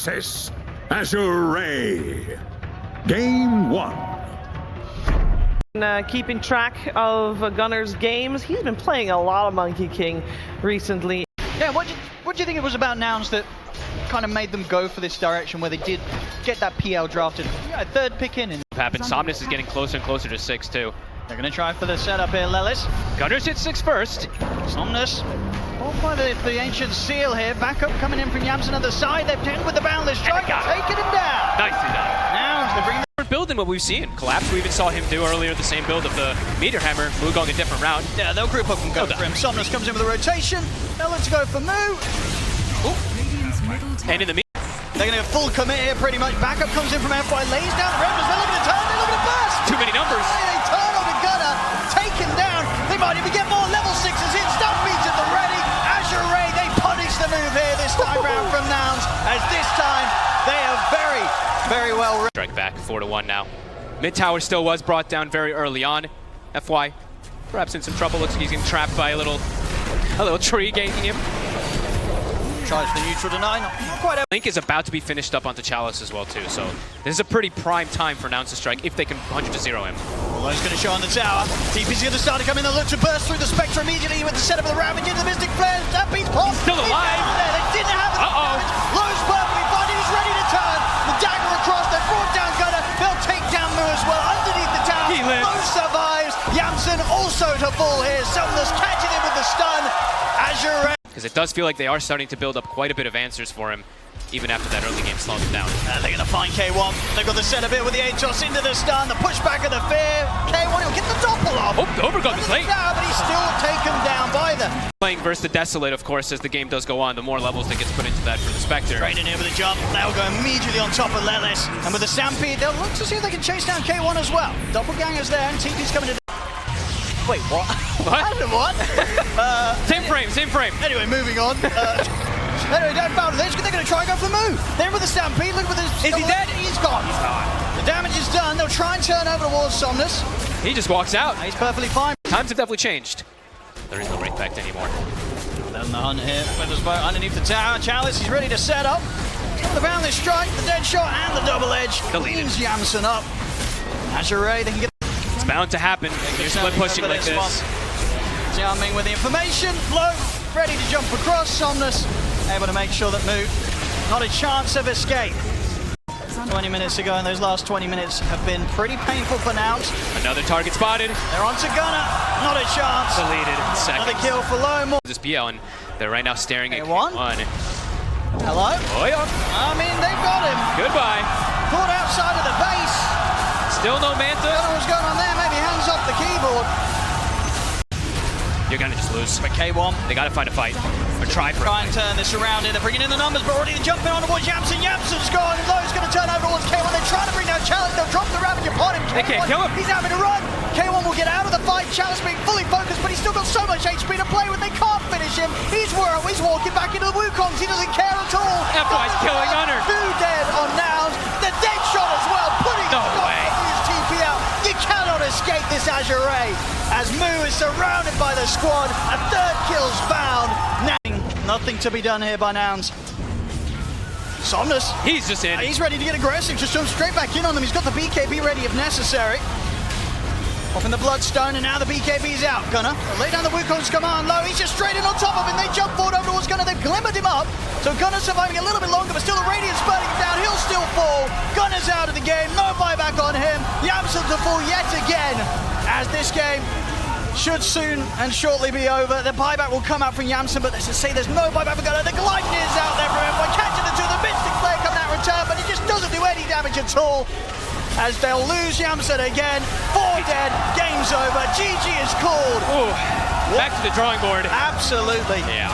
versus AZURE. Game 1. Keeping track of Gunner's games, he's been playing a lot of Monkey King recently. Yeah, what do you think it was about Nouns that kind of made them go for this direction where they did get that PL drafted? Yeah, third pick in. Somnus is getting closer and closer to 6 too. They're going to try for the setup here, Lelis. Gunners hit 6 first. Somnus, bought by the ancient seal here. Backup coming in from Yamsen on the side. They've turned with the boundless strike, taking him down. Nicely done. Nouns, they bring Different build than what we've seen. Collapse, we even saw him do earlier the same build of the Meteor Hammer. Moo going a different route. Yeah, they'll group up and go for him. Somnus comes in with a rotation. They'll look to go for Moo. And in the They're going to go full commit here pretty much. Backup comes in from FY, lays down the Rebels. They're looking to turn, they're looking to burst. too many numbers. They turn on the Gunner, taken down. They might even get more level 6s in. Stun beats at the ready. AZURE, they punish the move here this time round from Nouns, as this time they are very, very well ready. Strike back 4-1 now. Mid tower still was brought down very early on. FY perhaps in some trouble. Looks like he's getting trapped by a little tree ganking him. Tries the neutral deny, not quite out. Link is about to be finished up onto Chalice as well too, so this is a pretty prime time for Nouns to strike if they can 100-0 him. Well, he's going to show on the tower. TP's going to start to come in. They'll look to burst through the Spectre immediately with the setup of the Ravage into the Mystic Flare. That beats Pop. Still alive. They didn't have it. Lowe's perfectly fine. He's ready to turn. The dagger across. They brought down Gunner. They'll take down Moo as well underneath the tower. He lives. Lowe survives. Yamsen also to fall here. Somnus catching him with the stun. AZURE. Because it does feel like they are starting to build up quite a bit of answers for him, even after that early game slowed him down. They're going to find K1. They've got the setup here with the Atos into the stun, the pushback of the fear. K1 will get the doppel off. Oh, the overgun is late. But he's still taken down by them. Playing versus the Desolate, of course, as the game does go on, the more levels that gets put into that for the Spectre. Straight in here with a jump. They'll go immediately on top of Lelis. And with the Stampede, they'll look to see if they can chase down K1 as well. Doppelganger's there, and TP's coming to... Wait, what? What? What? Same frame. Anyway, moving on. Anyway, down found they're going to try and go for the move. They're with the Stampede. Look with his... Is he dead? He's gone. He's gone. The damage is done. They'll try and turn over towards Somnus. He just walks out. He's perfectly fine. Times have definitely changed. There is no break back anymore. Then the hunt here. Windows boat underneath the tower. Chalice, he's ready to set up. The boundless strike, the dead shot, and the double edge. Cleans Yamsen up. AZURE, they can get... It's bound to happen. You're split pushing like this. Jiaming with the information. Low, ready to jump across. Somnus able to make sure that Moo, not a chance of escape. 20 minutes ago, and those last 20 minutes have been pretty painful for Nouns. Another target spotted. They're on to Gunner. Not a chance. Deleted in seconds. Another kill for Low. More. This BL, and they're right now staring at K1. Hello? Oh yeah. I mean, they've got him. Goodbye. Caught outside of the base. Still no Manta. I don't know what's going on there. Maybe hands off the keyboard. You're gonna just lose. But K1, They gotta find a fight. Or try for try and turn this around here. They're bringing in the numbers, but already jumping on towards Yamsen. Yamsen's gone. Lowe's going to turn over towards K1. They're trying to bring down Chalice. They'll drop the Ravage upon him. They can't kill him. He's having to run. K1 will get out of the fight. Chalice being fully focused, but he's still got so much HP to play with. They can't finish him. He's walking back into the Wukongs. He doesn't care at all. FY's killing Hunter. 2 dead on Nouns. The dead shot as well. Putting No way. his TP out. You cannot escape this AZURE. As Moo is surrounded by the squad. A third kill's found. Nothing to be done here by Nouns. Somnus. He's just in. He's ready to get aggressive. Just jump straight back in on them. He's got the BKB ready if necessary. Popping the Bloodstone, and now the BKB's out. Gunner, lay down the Wukong's command low. He's just straight in on top of him. They jump forward over towards Gunner. They've glimmered him up. So Gunner's surviving a little bit longer, but still the Radiant's burning him down. He'll still fall. Gunner's out of the game. No buyback on him. Yamsen to fall yet again. As this game should soon and shortly be over. The buyback will come out from Yamsen, but let's just say there's no buyback for Gunner. The Gleipnir is out there for him. By catching the two, the Mystic Flare coming out in return, but it just doesn't do any damage at all. As they'll lose Yamsen again. 4 dead, game's over. GG is called. Ooh, back to the drawing board. Absolutely. Yeah.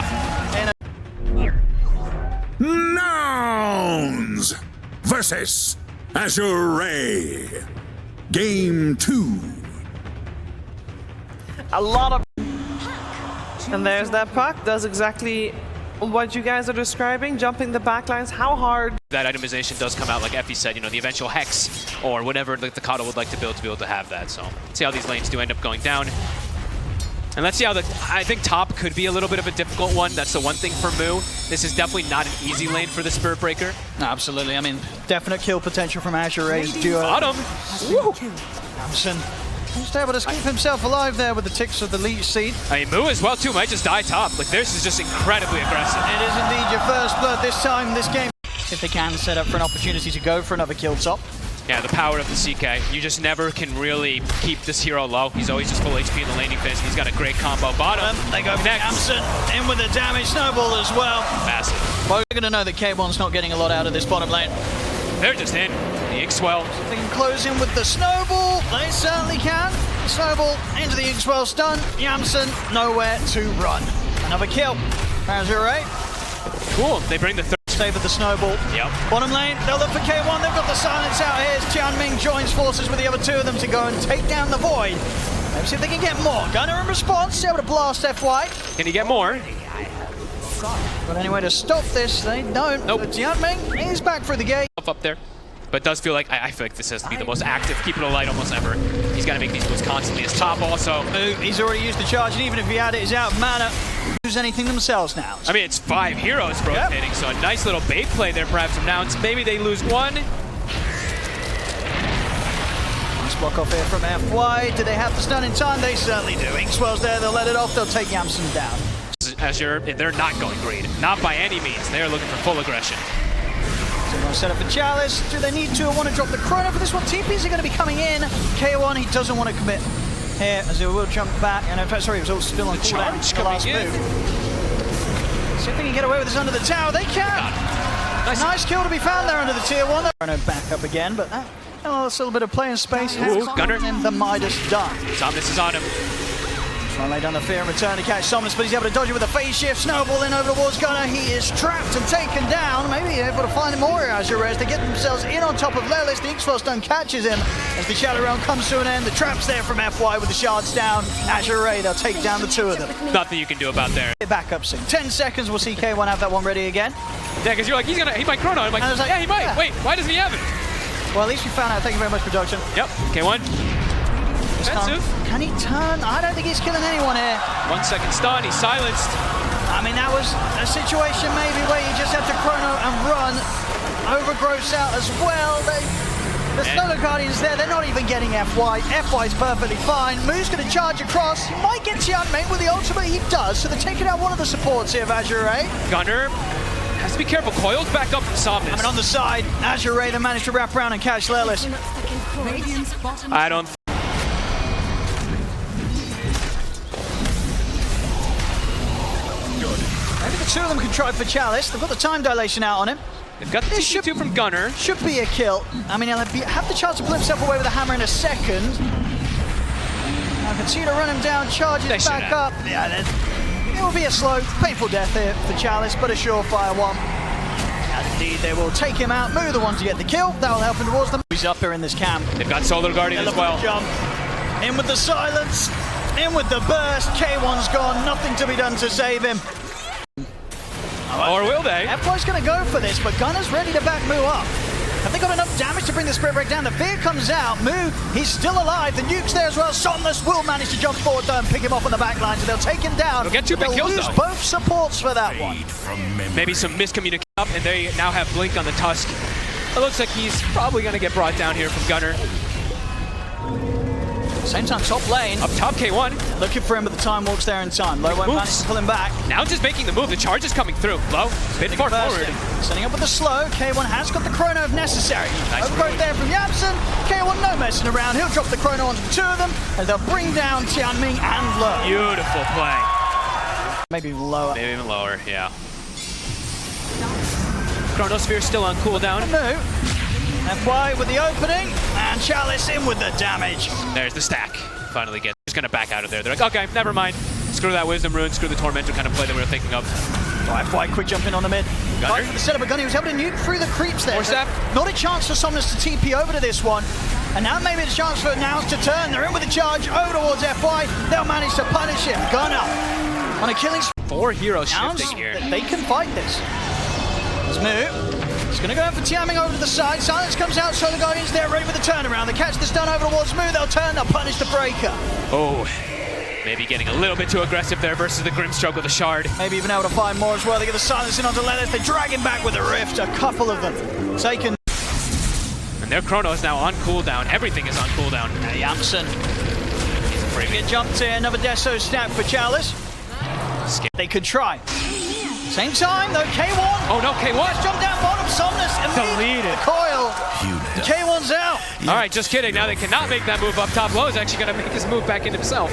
NOUNS versus AZURE. Game 2. A lot of... And there's that puck. Does exactly what you guys are describing. Jumping the backlines. How hard... That itemization does come out, like Effie said, you know, the eventual Hex or whatever the Kato would like to build to be able to have that. So, let's see how these lanes do end up going down. And let's see how I think top could be a little bit of a difficult one. That's the one thing for Moo. This is definitely not an easy lane for the Spirit Breaker. Absolutely. I mean, definite kill potential from AZURE's duo. Bottom. Samson just able to keep himself alive there with the ticks of the leech seed. I mean, Moo as well too might just die top. Like this is just incredibly aggressive. It is indeed your first blood this time, this game. If they can set up for an opportunity to go for another kill top. Yeah, the power of the CK. You just never can really keep this hero low. He's always just full HP in the laning phase, and he's got a great combo. Bottom. They go for Samson, in with the damage snowball as well. Massive. Well, we're going to know that K1's not getting a lot out of this bottom lane. They're just in. The Inkswell. They can close in with the snowball. They certainly can. Snowball into the Inkswell stun. Yamson nowhere to run. Another kill. AZURE. Cool. They bring the third. Save with the snowball. Yep. Bottom lane, they'll look for K1. They've got the silence out here as Tianming joins forces with the other two of them to go and take down the Void. Let's see if they can get more. Gunner in response, able to blast FY. Can he get more? But anyway, to stop this, they don't. Nope. So Tianming is back through the gate. Up there. But it does feel like, I feel like this has to be the most active, keep it alight almost ever. He's got to make these moves constantly. His top also. He's already used the charge, and even if he had it, he's out of mana. Use anything themselves now. I mean, it's 5 heroes rotating, so a nice little bait play there perhaps from Nouns. Maybe they lose one. Nice block off here from FY. Do they have the stun in time? They certainly do. Inkswell's there, they'll let it off, they'll take Yamson down. AZURE, they're not going greed. Not by any means. They're looking for full aggression. So they're going to set up for Chalice. Do they need to want to drop the chrono for this one? TPs are going to be coming in. K1, he doesn't want to commit here as he will jump back. And in fact, sorry, he was all still on cooldown. The last move. See if they can get away with this under the tower. They can. Nice kill to be found there under the tier 1. Chrono back up again, but that that's a little bit of playing space. Ooh, Gunner. And the Midas done. Somnus is on him. Trying to lay down the fear and return to catch Somnus, but he's able to dodge it with a phase shift. Snowball in over towards Gunner. He is trapped and taken down. Maybe able to find more AZURE as they get themselves in on top of Lelis. The Inkswell stun catches him as the Shadow Realm comes to an end. The trap's there from FY with the shards down. AZURE, they'll take down the two of them. Nothing you can do about there. Back up soon. 10 seconds, we'll see K1 have that one ready again. Yeah, because you're like, he might chrono. I'm like, yeah, he might. Yeah. Wait, why doesn't he have it? Well, at least we found out. Thank you very much, production. Yep, K1. Defensive. Can he turn? I don't think he's killing anyone here. 1 second stun, he's silenced. I mean, that was a situation maybe where you just have to chrono and run. Overgrowth's out as well. The Solar Guardians there, they're not even getting FY. FY's perfectly fine. Moo's going to charge across. He might get Tianming with the ultimate. He does. So they're taking out one of the supports here of AZURE. Gunner has to be careful. Coil's back up from Somnus. I mean, on the side, AZURE, they managed to wrap around and catch Lelis. I don't. Maybe the two of them can try for Chalice. They've got the time dilation out on him. They've got the TP2 from Gunner. Should be a kill. I mean, he'll have the chance to pull himself away with a hammer in a second. Now continue to run him down, charges back up. Yeah, it will be a slow, painful death here for Chalice, but a surefire one. And indeed, they will take him out. Moo the one to get the kill. That will help him towards them. He's up here in this camp. They've got Solar Guardian as well. Jump. In with the silence. In with the burst. K1's gone. Nothing to be done to save him. Or will they? FY's going to go for this, but Gunner's ready to back Moo up. Have they got enough damage to bring the Spirit Break down? The fear comes out. Moo, he's still alive. The nuke's there as well. Somnus will manage to jump forward though and pick him off on the back line, so they'll take him down. They'll get 2 big kills lose though. Both supports for that one. Maybe some miscommunication up, and they now have Blink on the Tusk. It looks like he's probably going to get brought down here from Gunner. Same time, top lane. Up top, K1. Looking for him, but the time walks there in time. Low won't manage to pull him back. Now just making the move. The charge is coming through. Low, bit far forward. Setting up with the slow. K1 has got the chrono if necessary. Nice Overgrowth there from Yamson. K1 no messing around. He'll drop the chrono onto the two of them, and they'll bring down Tianming and Low. Beautiful play. Maybe lower. Maybe even lower, yeah. Chronosphere still on cooldown. No. FY with the opening, and Chalice in with the damage. There's the stack. Finally gets. Just gonna back out of there. They're like, okay, never mind. Screw that Wisdom Rune, screw the Tormentor kind of play that we were thinking of. FY quick jump in on the mid. Fight for the setup of Gunner. He was able to nuke through the creeps there. Not a chance for Somnus to TP over to this one. And now maybe it's a chance for Nouns to turn. They're in with the charge over towards FY. They'll manage to punish him. Gunner on a killing spree. 4 heroes Nouns, shifting here. they can fight this. Let's move. He's going to go in for Tianming over to the side. Silence comes out, so the Guardians there ready with the turnaround. They catch the stun over towards Moo. They'll turn, they'll punish the breaker. Oh. Maybe getting a little bit too aggressive there versus the Grimstroke with a shard. Maybe even able to find more as well. They get the silence in onto Lelith. They drag him back with a rift. A couple of them taken. And their Chrono is now on cooldown. Everything is on cooldown. Yamsen. Get jumped in. Another Deso snap for Chalice. They could try. Same time though, K1. Oh no, K1. Let's jump down bottom. Somnus Deleted. the coil. K1's out. All right, just kidding. Now they cannot make that move up top. Low is actually going to make his move back into himself.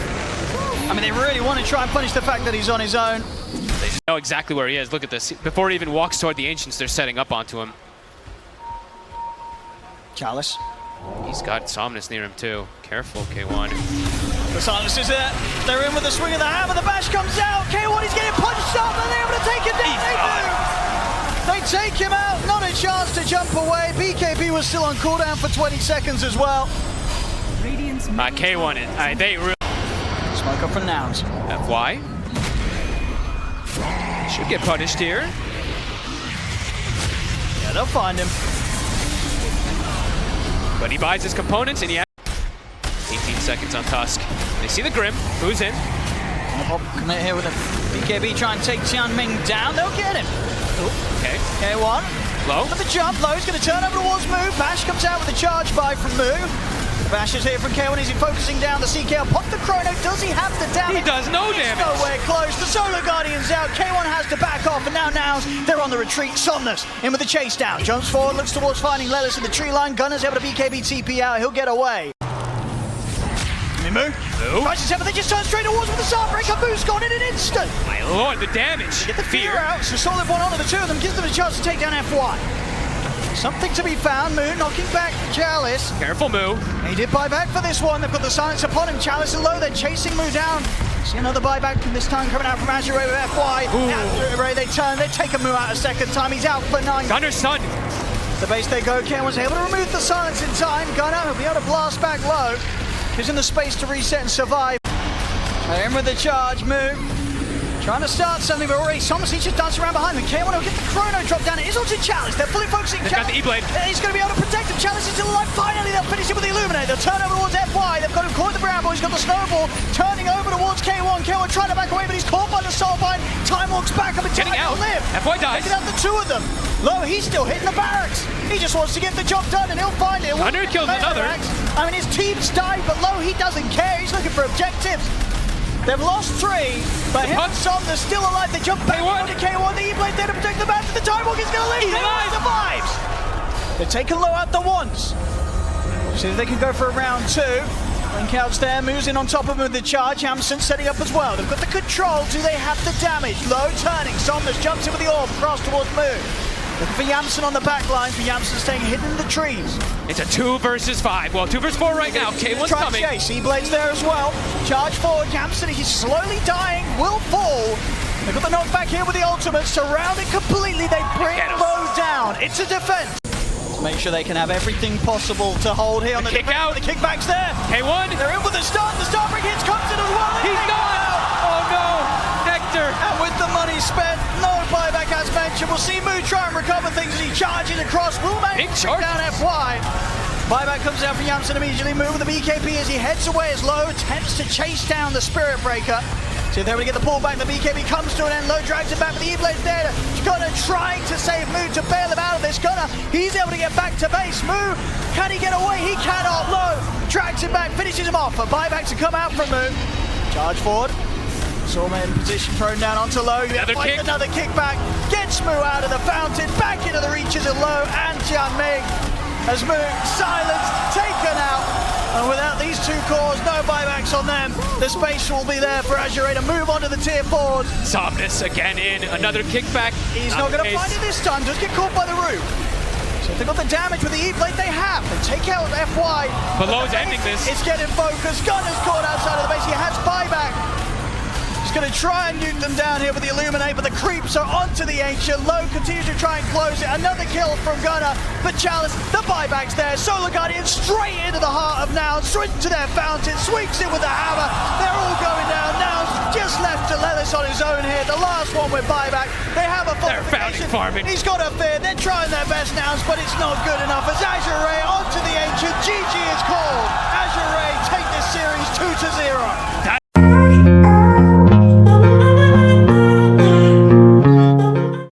I mean, they really want to try and punish the fact that he's on his own. They know exactly where he is. Look at this. Before he even walks toward the Ancients, they're setting up onto him. Chalice. He's got Somnus near him too. Careful, K1. The silence is there. They're in with the swing of the hammer. The bash comes out. K1 is getting punched up, and they're able to take him down. They take him out. Not a chance to jump away. BKB was still on cooldown for 20 seconds as well. K1, they really... Smoke up from Nouns. FY. Should get punished here. Yeah, they'll find him. But he buys his components and he has 18 seconds on Tusk. They see the Grim. Who's in? Commit here with a BKB try and take Tianming down. They'll get him. Okay. K1. Low. With the jump. Low's going to turn over towards Moo. Bash comes out with a charge buy from Moo. The bash is here from K1. Is he focusing down the CKL? Pop the Chrono. Does he have the damage? He does no damage. Nowhere close. The Solar Guardian's out. K1 has to back off, and now Nouns, they're on the retreat. Somnus in with the chase down. Jumps forward, looks towards finding Lelis in the tree line. Gunner's able to BKB TP out. He'll get away. Moo. Tries to but they just turn straight towards with the Starbreaker. Moo's gone in an instant. My lord, the damage. Get the fear out. So solid one onto the two of them. Gives them a chance to take down FY. Something to be found. Moo knocking back Chalice. Careful, Moo. He did buy back for this one. They've got the silence upon him. Chalice and Low. They're chasing Moo down. See another buyback this time coming out from AZURE with FY. AZURE, they turn. They take a Moo out a second time. He's out for 9. Gunner's son. The base they go. Ken was able to remove the silence in time. Gunner will be able to blast back Low. He's in the space to reset and survive. They're in with the charge. Moo trying to start something, but already Somnus, he's just dancing around behind them. K1 will get the Chrono drop down. It is onto Chalice. They're fully focusing. They've got the E-Blade. He's going to be able to protect him. Chalice is still alive. Finally, they'll finish it with the Illuminate. They'll turn over towards FY. They've got him caught in the Bramble. He's got the Snowball turning over towards K1. K1 trying to back away, but he's caught by the Soulbind. Time walks back up and getting out. Live. FY dies. Taking out the two of them. Low, he's still hitting the barracks. He just wants to get the job done, and he'll find it. Gunner kills another. I mean, his team's died, but Low, he doesn't care. He's looking for objectives. They've lost 3, but him and Somnus still alive. They jump back onto K1. The E-Blade there to protect the match, but the Time Walk is going to leave. K1 survives. They're taking Low out the once. See if they can go for a round 2. Link outs there, moves in on top of him with the charge. Hamson setting up as well. They've got the control. Do they have the damage? Low turning. Somnus jumps in with the orb, across towards Moo. Looking for Yamsen on the back line, for Yamsen staying hidden in the trees. It's a 2 versus 5. Well, 2 versus 4 right now. K1's coming. Chase. E-Blade's there as well. Charge forward. Yamsen, he's slowly dying. Will fall. They've got the knockback here with the ultimate. Surrounded completely. They bring Low down. It's a defense. To make sure they can have everything possible to hold here on the kick out. The kickback's there. K1. They're in with the start. The Starbreak hits comes in as well. He's gone. Oh no. Hector. And with the money spent, no buyback as mentioned. We'll see Moo try and recover things as he charges across. Will manage to take down FY. Buyback comes out from Yamsen immediately. Moo with the BKB as he heads away as Low attempts to chase down the Spirit Breaker. See if they're able to get the pull back. The BKB comes to an end. Low drags it back, but the E-Blade's there. Gunner trying to save Moo to bail him out of this. Gunner, he's able to get back to base. Moo, can he get away? He cannot. Low drags him back, finishes him off. A buyback to come out from Moo. Charge forward. Sawman in position, thrown down onto Low. Another kickback. Gets Moo out of the fountain. Back into the reaches of Low and Tianming. As Moo silenced, taken out. And without these 2 cores, no buybacks on them. The space will be there for AZURE to move on to the tier 4s. Somnus again in. Another kickback. He's not going to find it this time. Just get caught by the roof. So if they've got the damage with the E-Blade, they have. They take out FY. But Low's ending this. It's getting focused. Gunner's caught outside of the base. He has buyback. He's going to try and nuke them down here with the Illuminate, but the creeps are onto the Ancient. Low continues to try and close it. Another kill from Gunner, but Chalice, the buyback's there. Solar Guardian straight into the heart of Nouns, straight into their fountain, sweeps it with the hammer. They're all going down. Nouns just left to Lelis on his own here. The last one with buyback. They have a founding farming. He's got a fear. They're trying their best, Nouns, but it's not good enough. As AZURE onto the Ancient. GG